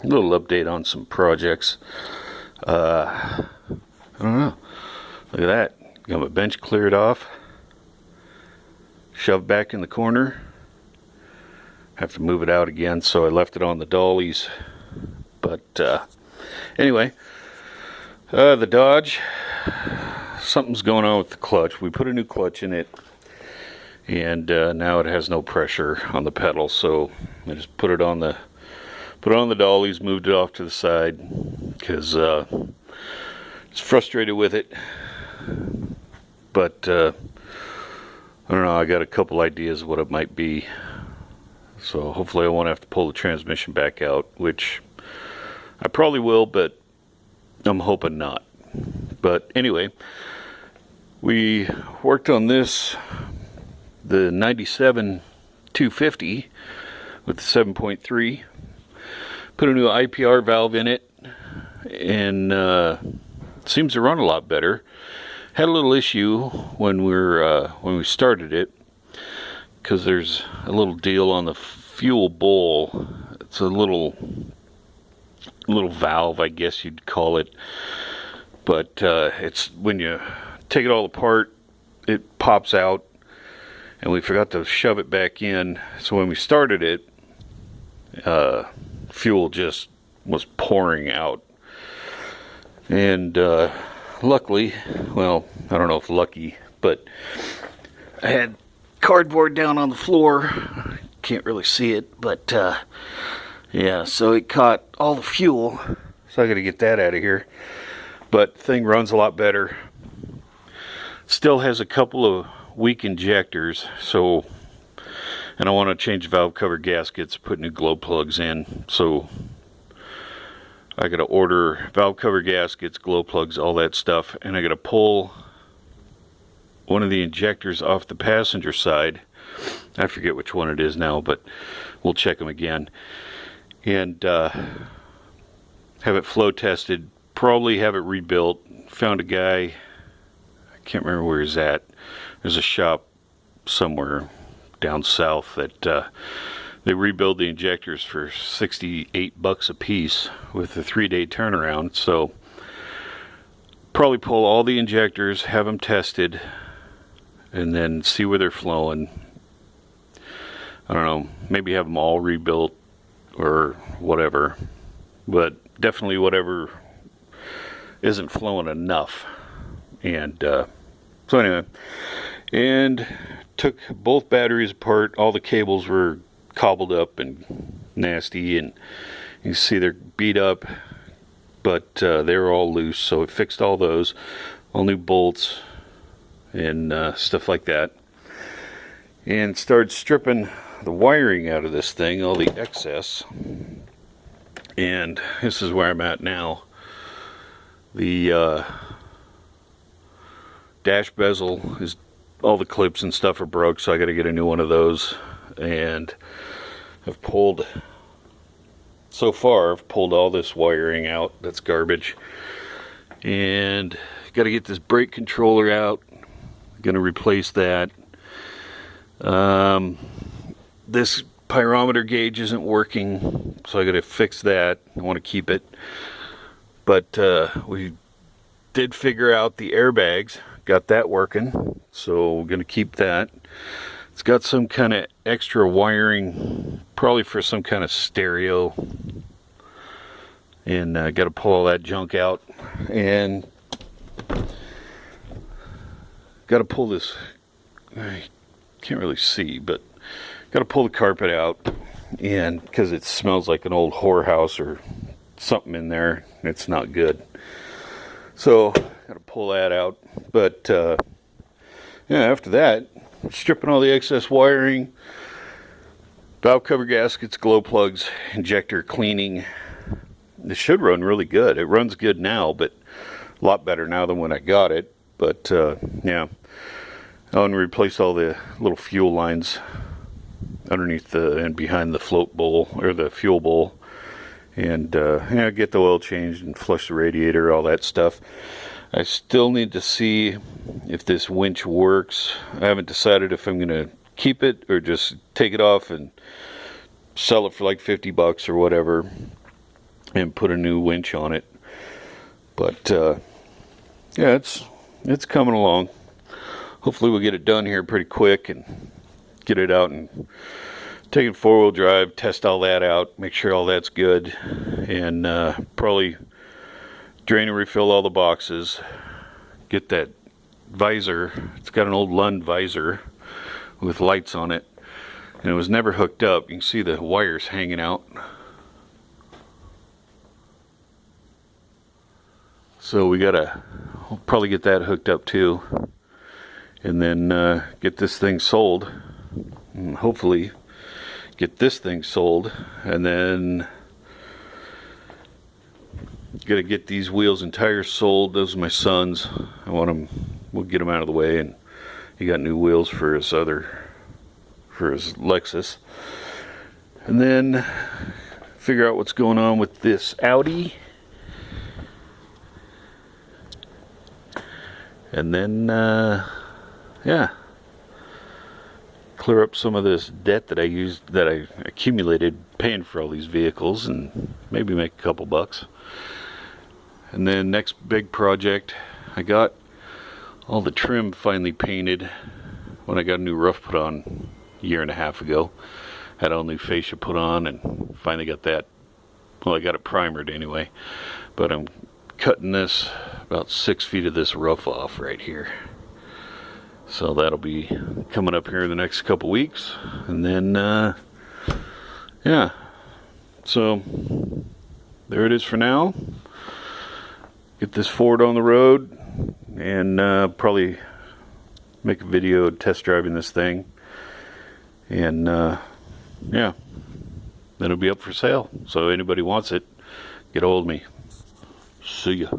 A little update on some projects. I don't know. Look at that. Got my bench cleared off. Shoved back in the corner. Have to move it out again, so I left it on the dollies. But anyway, the Dodge, something's going on with the clutch. We put a new clutch in it, and now it has no pressure on the pedal, so I just put it on the dollies, moved it off to the side because it's frustrated with it. But I don't know, I got a couple ideas of what it might be, so hopefully I won't have to pull the transmission back out, which I probably will, but I'm hoping not. But anyway, we worked on this, the 97 250 with the 7.3. Put a new IPR valve in it, and it seems to run a lot better. Had a little issue when we started it, because there's a little deal on the fuel bowl. It's a little valve, I guess you'd call it, but it's when you take it all apart, it pops out, and we forgot to shove it back in. So when we started it, fuel just was pouring out, and luckily, well, I don't know if lucky, but I had cardboard down on the floor. Can't really see it, but yeah, so it caught all the fuel, so I gotta get that out of here. But the thing runs a lot better. Still has a couple of weak injectors, so, and I want to change valve cover gaskets, put new glow plugs in, so I gotta order valve cover gaskets, glow plugs, all that stuff, and I gotta pull one of the injectors off the passenger side. I forget which one it is now, but we'll check them again, and have it flow tested, probably have it rebuilt. Found a guy, I can't remember where he's at. There's a shop somewhere down south that they rebuild the injectors for $68 a piece with a 3-day turnaround. So probably pull all the injectors, have them tested, and then see where they're flowing. I don't know, maybe have them all rebuilt or whatever, but definitely whatever isn't flowing enough. And so anyway, and took both batteries apart. All the cables were cobbled up and nasty, and you see they're beat up, but they were all loose, so it fixed all those, all new bolts and stuff like that, and started stripping the wiring out of this thing, all the excess. And this is where I'm at now. The dash bezel is, all the clips and stuff are broke, so I got to get a new one of those. And I've pulled, so far I've pulled all this wiring out that's garbage, and got to get this brake controller out. Gonna replace that. This pyrometer gauge isn't working, so I gotta fix that. I want to keep it, but we did figure out the airbags, got that working, so we're gonna keep that. It's got some kind of extra wiring, probably for some kind of stereo, and got to pull all that junk out, and got to pull this, I can't really see, but got to pull the carpet out, and because it smells like an old whorehouse or something in there, it's not good, so got to pull that out. But yeah, after that, stripping all the excess wiring, valve cover gaskets, glow plugs, injector cleaning. It should run really good. It runs good now, but a lot better now than when I got it. But yeah, and replaced all the little fuel lines underneath the and behind the float bowl, or the fuel bowl, and yeah, get the oil changed and flush the radiator, all that stuff. I still need to see if this winch works. I haven't decided if I'm gonna keep it or just take it off and sell it for like $50 or whatever. and put a new winch on it. But yeah, it's coming along. Hopefully we'll get it done here pretty quick and get it out and take it 4-wheel drive, test all that out, make sure all that's good, and probably drain and refill all the boxes. Get that visor. It's got an old Lund visor with lights on it, and it was never hooked up. You can see the wires hanging out. So we'll probably get that hooked up too, and then get this thing sold, and hopefully get this thing sold, and then gotta get these wheels and tires sold. Those are my son's. I want them. We'll get them out of the way, and he got new wheels for his Lexus, and then figure out what's going on with this Audi. And then, yeah, clear up some of this debt that I accumulated paying for all these vehicles, and maybe make a couple bucks. And then next big project, I got all the trim finally painted when I got a new roof put on a year and a half ago. Had all new fascia put on and finally got that. Well, I got it primered anyway, but I'm cutting this about 6 feet of this roof off right here, so that'll be coming up here in the next couple weeks. And then yeah, so there it is for now. Get this Ford on the road, and probably make a video test driving this thing, and yeah, then it'll be up for sale. So anybody wants it, get a hold of me. See ya.